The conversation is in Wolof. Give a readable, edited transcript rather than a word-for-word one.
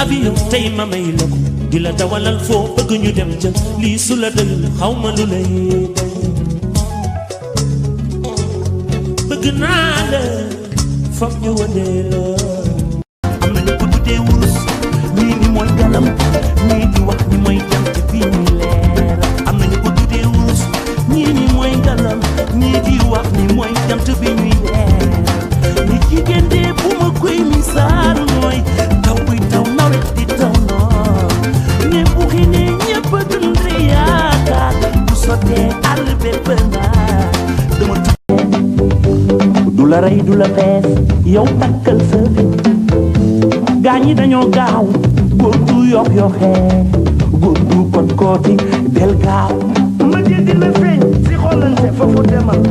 avion tey ma may la ko di la dawalal foo bëgg ñu dem ca lii su la doyul xaw ma lu lay doy bëgg naa la foog ñu wëndee la am na ñu ko tuddee wurus ñii ni mooy galam ñii di wax ni mooy jant bi ñuy leer am na ñu ko tuddee wurus ñii ni mooy galam ñii di wax ni mooy jant bi ñuy leer ni jigéen de bu ma koy misaal mooy taw buy taw nawet di taw noor ne bu xiinee ñëpp dund yaakaar bu sottee àll bépp naa dama du la rey du la fees yow takkal sa fit gaa ñi dañoo gaaw góor du yox yoxee góor du kot kooti del gaaw ma jëndi la feeñ si xoolante foofu demal